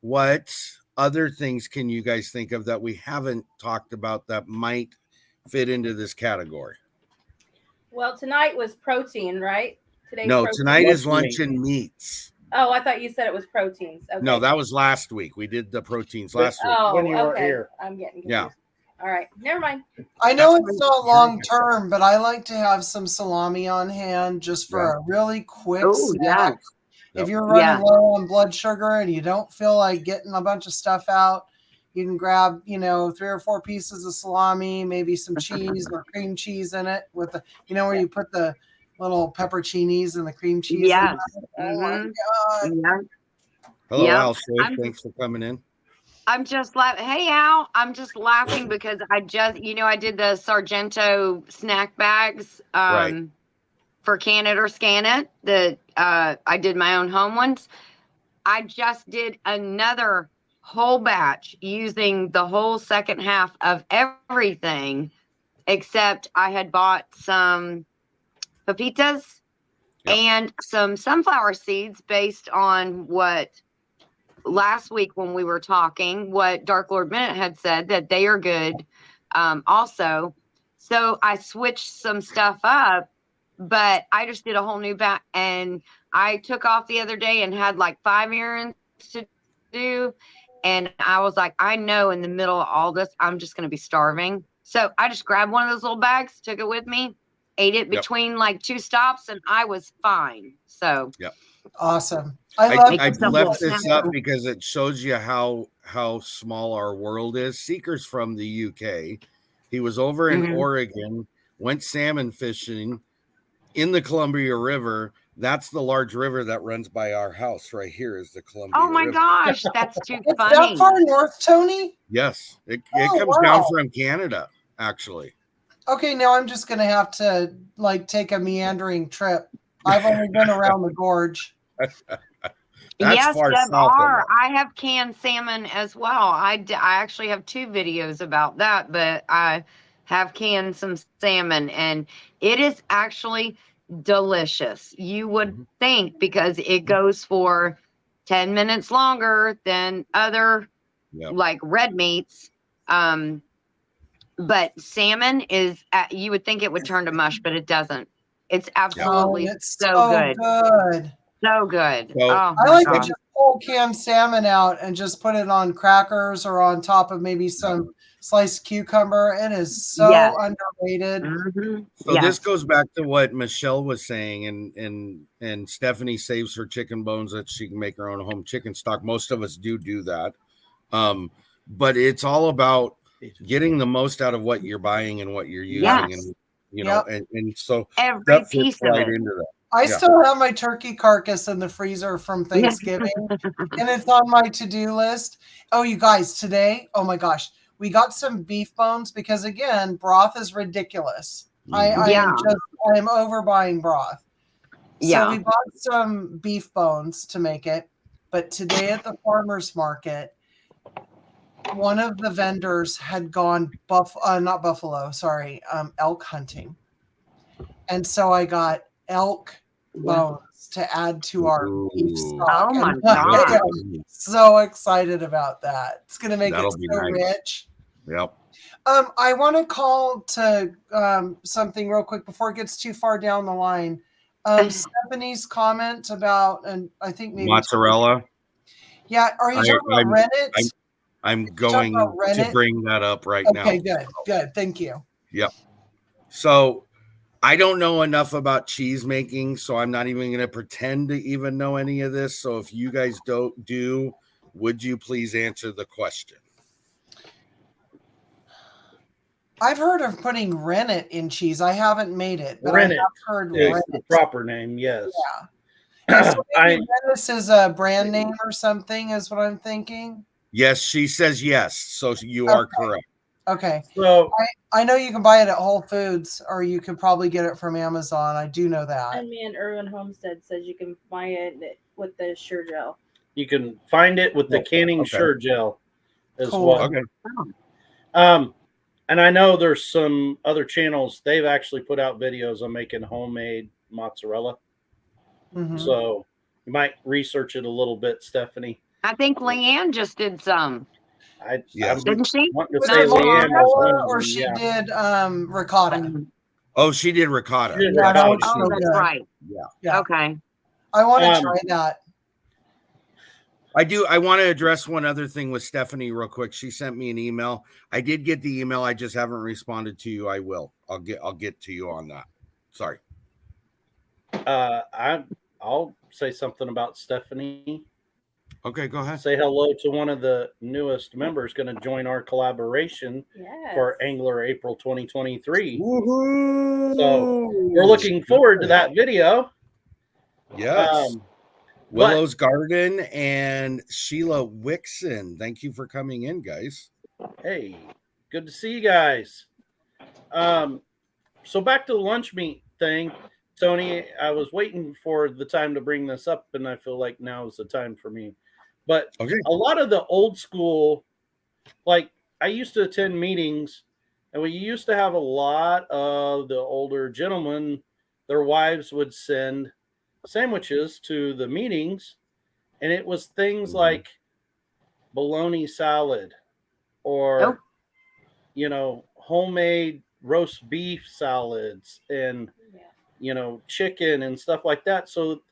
what other things can you guys think of that we haven't talked about that might fit into this category? Well, tonight was protein, right? Tonight is luncheon meats. Oh, I thought you said it was proteins. Okay. No, that was last week. We did the proteins last week. Oh, when you were okay. here. I'm getting confused. Yeah. All right. Never mind. I know it's not long term, but I like to have some salami on hand just for a really quick snack. If you're running low on blood sugar and you don't feel like getting a bunch of stuff out, you can grab, 3 or 4 pieces of salami, maybe some cheese or cream cheese in it with the, where you put the little pepperoncinis and the cream cheese. Yeah. Oh my God. Yeah. Hello, Al. Thanks for coming in. I'm just laughing. Hey, Al, I'm just laughing because I did the Sargento snack bags for Can It or Scan It. I did my own home ones. I just did another whole batch using the whole second half of everything, except I had bought some pepitas and some sunflower seeds based on what last week when we were talking, what Dark Lord Bennett had said, that they are good also. So I switched some stuff up, but I just did a whole new batch, and I took off the other day and had like 5 errands to do. And I was like, I know in the middle of all this, I'm just going to be starving. So I just grabbed one of those little bags, took it with me, ate it between like 2 stops, and I was fine. So awesome. I left this up because it shows you how small our world is. Seeker's from the UK. He was over in Oregon, went salmon fishing in the Columbia River. That's the large river that runs by our house right here is the Columbia River. Oh my gosh, that's too funny. That far north, Tony? Yes. It comes down from Canada, actually. Okay, now I'm just going to have to take a meandering trip. I've only been around the gorge. Yes, I have canned salmon as well. I actually have 2 videos about that, but I have canned some salmon, and it is actually delicious. You would think, because it goes for 10 minutes longer than other like red meats. But salmon is, you would think it would turn to mush, but it doesn't. It's absolutely so good. So good. So, I like to just pull canned salmon out and just put it on crackers or on top of maybe some sliced cucumber. It is so underrated. So this goes back to what Michelle was saying, and Stephanie saves her chicken bones that she can make her own home chicken stock. Most of us do that. But it's all about getting the most out of what you're buying and what you're using, and and so every piece of it. Into that. I still have my turkey carcass in the freezer from Thanksgiving, and it's on my to-do list. Oh, you guys, today, oh my gosh, we got some beef bones because, again, broth is ridiculous. I am overbuying broth. So we bought some beef bones to make it, but today at the farmer's market, one of the vendors had gone elk hunting. And so I got elk bones to add to our beef stock. Oh my God. I'm so excited about that. It's going to make it so rich. Yep. I want to call to something real quick before it gets too far down the line. Stephanie's comment about, and I think maybe mozzarella. Yeah. Are you talking about rennet? I'm going to bring that up right now. Okay, good. Thank you. Yep. So I don't know enough about cheese making, so I'm not even going to pretend to even know any of this. So if you guys would you please answer the question? I've heard of putting rennet in cheese. I haven't made it, but rennet. I have heard rennet. The proper name, yes. Yeah. So this is a brand name or something, is what I'm thinking. Yes, she says yes. So you are correct. Okay. So I know you can buy it at Whole Foods, or you could probably get it from Amazon. I do know that. And me and Irwin Homestead says you can buy it with the Sure Gel. you can find it with the canning okay. Sure Gel as Cool. well. Okay. And I know there's some other channels, they've actually put out videos on making homemade mozzarella. Mhm. So you might research it a little bit, Stephanie. I think Leanne just did some, Yes. didn't she? wanting to Was say it Leanne was one mozzarella, of or them, she yeah. did ricotta? Oh, she did ricotta. She did Yeah, that ricotta. was Oh, so that's good. right. Yeah. Okay. I want to Um, try that. I do. I want to address one other thing with Stephanie real quick. She sent me an email. I did get the email. I just haven't responded to you. I will. I'll get to you on that. Sorry. I'll say something about Stephanie. Okay, go ahead. Say hello to one of the newest members going to join our collaboration Yes. for Angler April 2023. Woohoo! So we're looking forward to that video. Yes. Willow's Garden and Sheila Wixon. Thank you for coming in, guys. Hey, good to see you guys. So back to the lunch meat thing, Tony. I was waiting for the time to bring this up, and I feel like now is the time for me. But Okay. a lot of the old school, like I used to attend meetings, and we used to have a lot of the older gentlemen, their wives would send sandwiches to the meetings, and it was things like bologna salad or homemade roast beef salads and chicken and stuff like that. So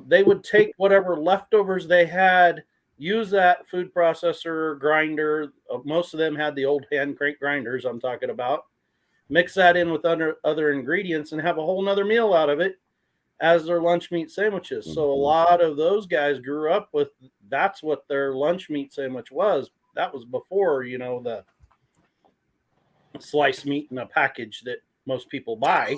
they would take whatever leftovers they had, use that food processor grinder. Most of them had the old hand crank grinders I'm talking about. Mix that in with other ingredients and have a whole nother meal out of it as their lunch meat sandwiches. So a lot of those guys grew up with, that's what their lunch meat sandwich was. That was before, the sliced meat in a package that most people buy.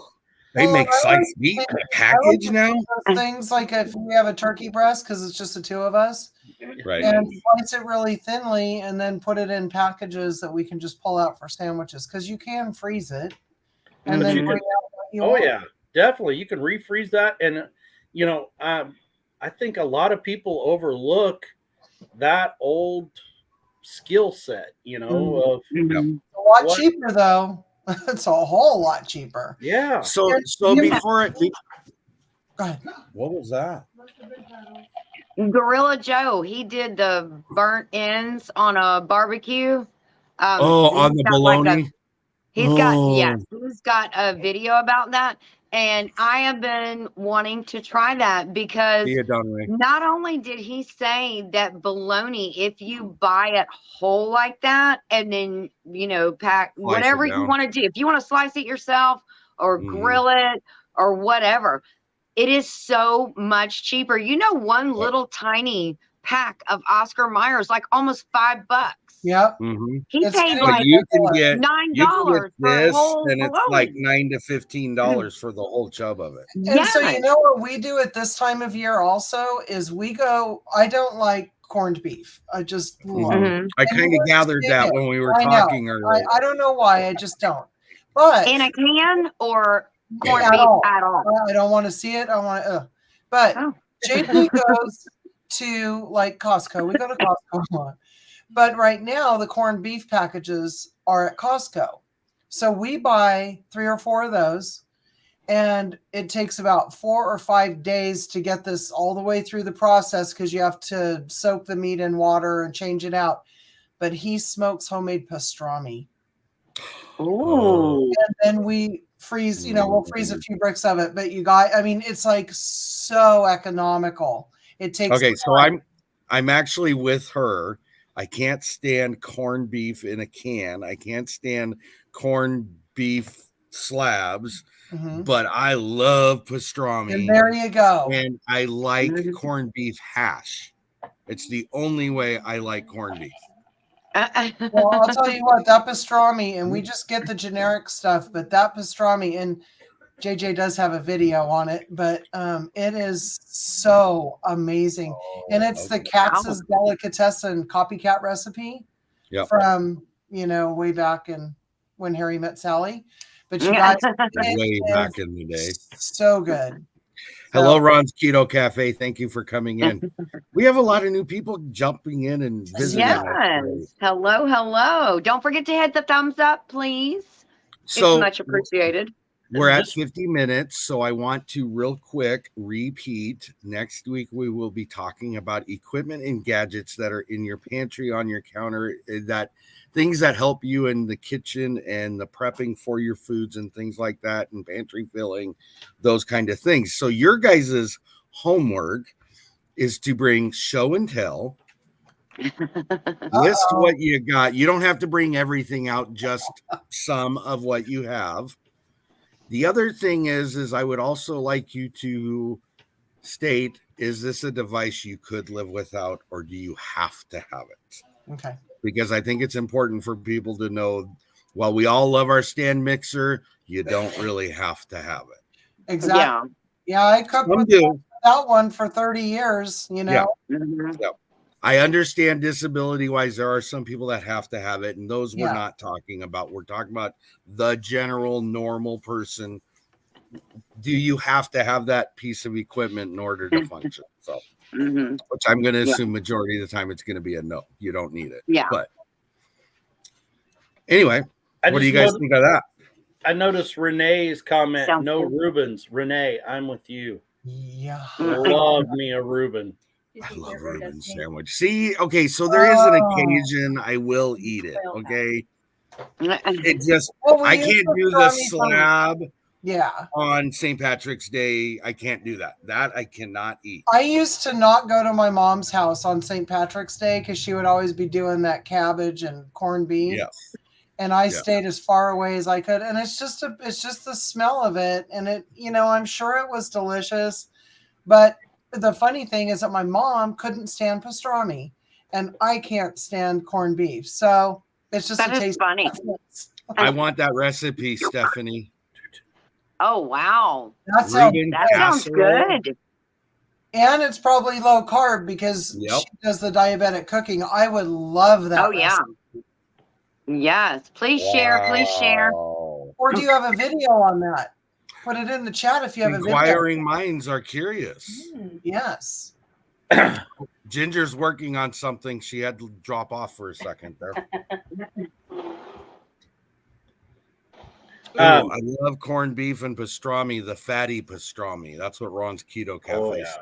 They make sliced meat in a package now? Things like if we have a turkey breast, because it's just the two of us, Right. and slice it really thinly and then put it in packages that we can just pull out for sandwiches, because you can freeze it and then bring out what you want. Yeah, definitely. You can refreeze that. And, I think a lot of people overlook that old skill set, of a lot cheaper though. It's a whole lot cheaper. Yeah. So before it, go ahead. What was that? Gorilla Joe, he did the burnt ends on a barbecue. On the bologna. He's got a video about that. And I have been wanting to try that because not only did he say that bologna, if you buy it whole like that and then, pack whatever you want to do, if you want to slice it yourself or grill it or whatever, it is so much cheaper. One little tiny pack of Oscar Mayer's like almost $5. Yep. He paid like you can get $9 for a this, whole and it's bologna. like $9 to $15 for the whole chub of it. And so what we do at this time of year also is I don't like corned beef. I just I kind of gathered that when we were talking earlier. I don't know why, I just don't. But in a can or corned beef at all. I don't want to see it. I want to. But JP goes to like Costco. We go to Costco a lot. But right now, the corned beef packages are at Costco. So we buy 3 or 4 of those, and it takes about 4 or 5 days to get this all the way through the process because you have to soak the meat in water and change it out. But he smokes homemade pastrami. Ooh. And then we freeze, we'll freeze a few bricks of it. But it's like so economical. It takes Okay, so I'm actually with her. I can't stand corned beef in a can. I can't stand corned beef slabs, but I love pastrami. And there you go. And I like corned beef hash. It's the only way I like corned beef. Well, I'll tell you what, that pastrami, and we just get the generic stuff, but that pastrami, and JJ does have a video on it, but it is so amazing. And it's the Katz's Delicatessen copycat recipe from way back in when Harry met Sally. But you guys, Way back in the day. so good. Hello, So, Ron's Keto Cafe. Thank you for coming in. We have a lot of new people jumping in and visiting. Yes. Hello, hello. Don't forget to hit the thumbs up, please. So it's much appreciated. We're at 50 minutes, so I want to real quick repeat. Next week, we will be talking about equipment and gadgets that are in your pantry, on your counter, that things that help you in the kitchen and the prepping for your foods and things like that, and pantry filling, those kind of things. So your guys' homework is to bring show and tell. List what you got. You don't have to bring everything out, just some of what you have. The other thing is I would also like you to state, is this a device you could live without, or do you have to have it? Okay. Because I think it's important for people to know, while we all love our stand mixer, you don't really have to have it. Exactly. Yeah, I cooked without one for 30 years, Yeah. I understand disability-wise, there are some people that have to have it, and those we're not talking about. We're talking about the general normal person. Do you have to have that piece of equipment in order to function? So, which I'm going to assume majority of the time it's going to be a no. You don't need it. Yeah. But anyway, what do you guys think of that? I noticed Renee's comment. No Reubens. Renee, I'm with you. Yeah. Love me a Reuben. I love Reuben sandwich. See, okay, so there is an occasion I will eat it. Okay, it just I can't do the slab. On St. Patrick's Day, I can't do that. That I cannot eat. I used to not go to my mom's house on St. Patrick's Day because she would always be doing that cabbage and corned beef. Yes. And I stayed as far away as I could. And it's just the smell of it. And it, I'm sure it was delicious, but the funny thing is that my mom couldn't stand pastrami, and I can't stand corned beef. So it's just that is funny. I want that recipe, Stephanie. Oh wow, that sounds good. And it's probably low carb because she does the diabetic cooking. I would love that. Oh recipe. Yes, please share. Please share. Or do you have a video on that? Put it in the chat if you have a video. Inquiring minds are curious. Yes. Ginger's working on something. She had to drop off for a second there. I love corned beef and pastrami, the fatty pastrami. That's what Ron's Keto Cafe is.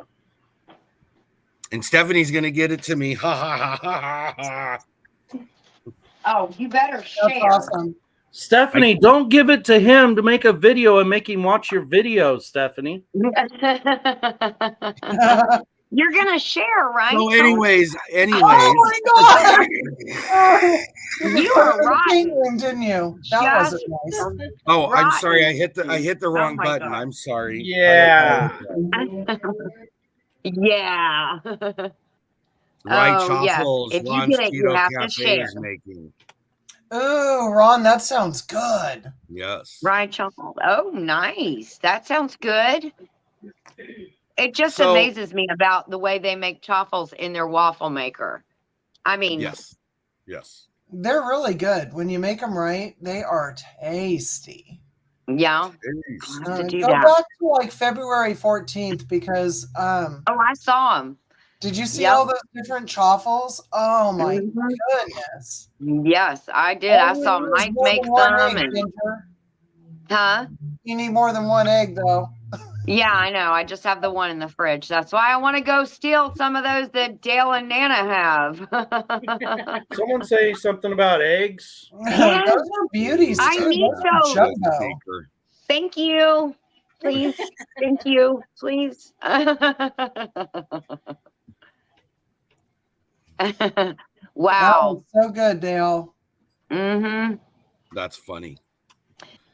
And Stephanie's going to get it to me. Ha, ha, ha, ha, ha. Oh, you better share. That's awesome. Stephanie, don't give it to him to make a video and make him watch your videos, Stephanie. You're gonna share, right? So anyways. Oh my God! You are right. Didn't you? That wasn't nice. Oh, I'm sorry. I hit the wrong button. God. I'm sorry. Yeah. Yeah. Rye Chaffles. If you get it, you have to share. Is making. Ooh, Ron, that sounds good. Yes. Rye Chaffles. Oh, nice. That sounds good. It just amazes me about the way they make chaffles in their waffle maker. I mean, yes. They're really good. When you make them right, they are tasty. Yeah. Go back to like February 14th because I saw them. Did you see all those different chaffles? Oh my goodness. Yes, I did. I saw Mike make some. Huh? You need more than one egg though. Yeah, I know. I just have the one in the fridge. That's why I want to go steal some of those that Dale and Nana have. Someone say something about eggs. Those are beauties. I need those. Thank you. Please. Thank you. Please. Wow. So good, Dale. Mm-hmm. That's funny.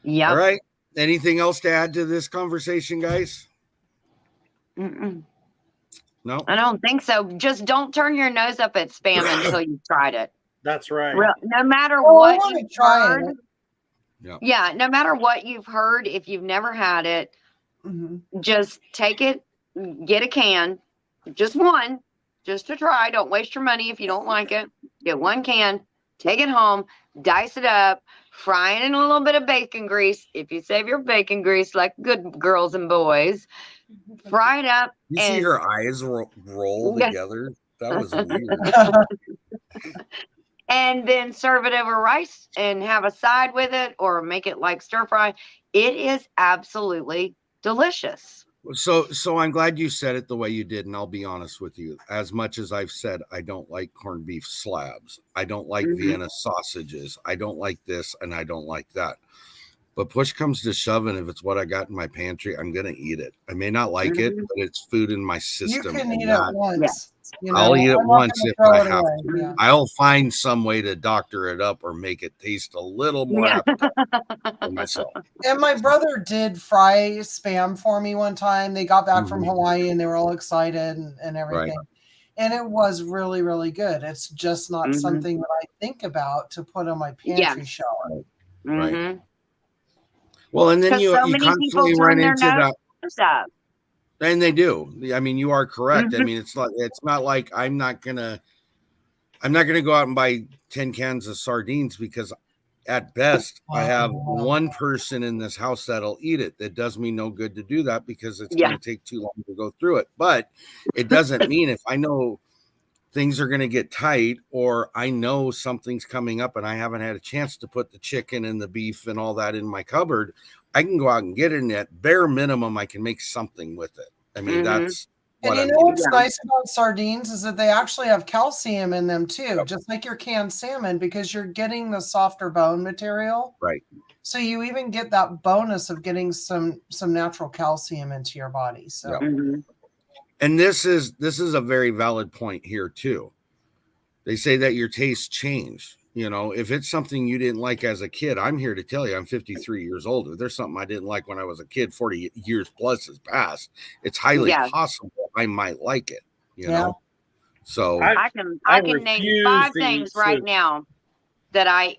Yeah. All right. Anything else to add to this conversation, guys? Mm-mm. No, I don't think so. Just don't turn your nose up at spam until you've tried it. That's right. No matter what you've heard. Yeah, no matter what you've heard, if you've never had it, just take it, get a can, just one, just to try. Don't waste your money if you don't like it. Get one can, take it home, dice it up, fry it in a little bit of bacon grease. If you save your bacon grease like good girls and boys, fry it up. You see her eyes roll together? That was weird. And then serve it over rice and have a side with it or make it like stir fry. It is absolutely delicious. So I'm glad you said it the way you did, and I'll be honest with you. As much as I've said I don't like corned beef slabs, I don't like Vienna sausages, I don't like this, and I don't like that. But push comes to shove, and if it's what I got in my pantry, I'm gonna eat it. I may not like it, but it's food in my system. You can eat it once. You know, I'll eat it once if I have to. Yeah. I'll find some way to doctor it up or make it taste a little more appetizing for myself. And my brother did fry Spam for me one time. They got back from Hawaii and they were all excited and everything. Right. And it was really, really good. It's just not something that I think about to put on my pantry shelf. Right. Well, and then you constantly run into that. And they do. I mean, you are correct. I mean, it's not like I'm not gonna go out and buy 10 cans of sardines because at best I have one person in this house that'll eat it. That does me no good to do that because it's gonna take too long to go through it. But it doesn't mean if I know things are gonna get tight or I know something's coming up and I haven't had a chance to put the chicken and the beef and all that in my cupboard, I can go out and get it. And at bare minimum, I can make something with it. I mean, that's what you know what's nice about sardines is that they actually have calcium in them too, just like your canned salmon, because you're getting the softer bone material. Right. So you even get that bonus of getting some natural calcium into your body. So and this is a very valid point here too. They say that your tastes change. You know, if it's something you didn't like as a kid, I'm here to tell you, I'm 53 years old. If there's something I didn't like when I was a kid, 40 years plus has passed, it's highly possible I might like it, you know? So I can name 5 things right now that I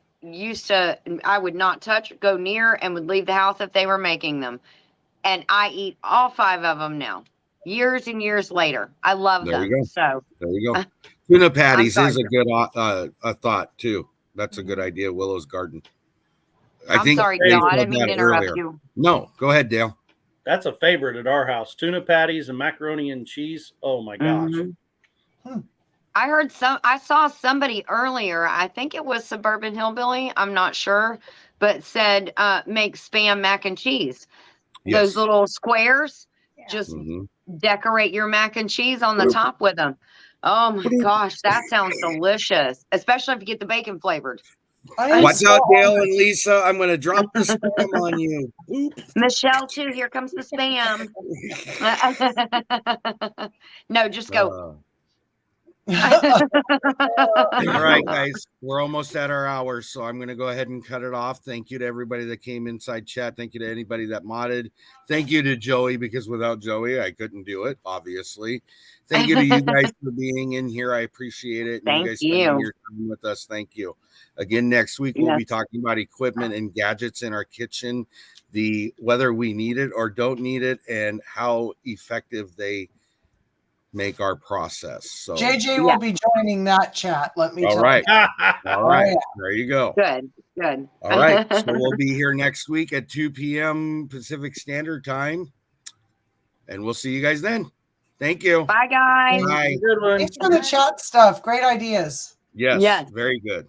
would not touch, go near, and would leave the house if they were making them. And I eat all 5 of them now, years and years later. I love them. You go. So there you go. Tuna patties is a good thought too. That's a good idea. Willow's Garden. I'm sorry, Dale. I didn't mean to interrupt you. No, go ahead, Dale. That's a favorite at our house. Tuna patties and macaroni and cheese. Oh my gosh. I saw somebody earlier, I think it was Suburban Hillbilly, I'm not sure, but said make Spam mac and cheese. Those little squares, just decorate your mac and cheese on the top with them. Oh my gosh, that sounds delicious, especially if you get the bacon flavored. Watch out, Dale and Lisa. I'm going to drop the spam on you. Oops. Michelle, too. Here comes the spam. No, just go. All right, guys. We're almost at our hour, so I'm going to go ahead and cut it off. Thank you to everybody that came inside chat. Thank you to anybody that modded. Thank you to Joey, because without Joey, I couldn't do it, obviously. Thank you to you guys for being in here. I appreciate it. Thank you guys spending your time with us. Thank you. Again, next week, we'll be talking about equipment and gadgets in our kitchen, whether we need it or don't need it, and how effective they make our process. So JJ will be joining that chat. Let me tell you. All right. There you go. Good. All right. So we'll be here next week at 2 p.m. Pacific Standard Time. And we'll see you guys then. Thank you. Bye, guys. Bye. Good one. Thanks for the chat stuff. Great ideas. Yes. Very good.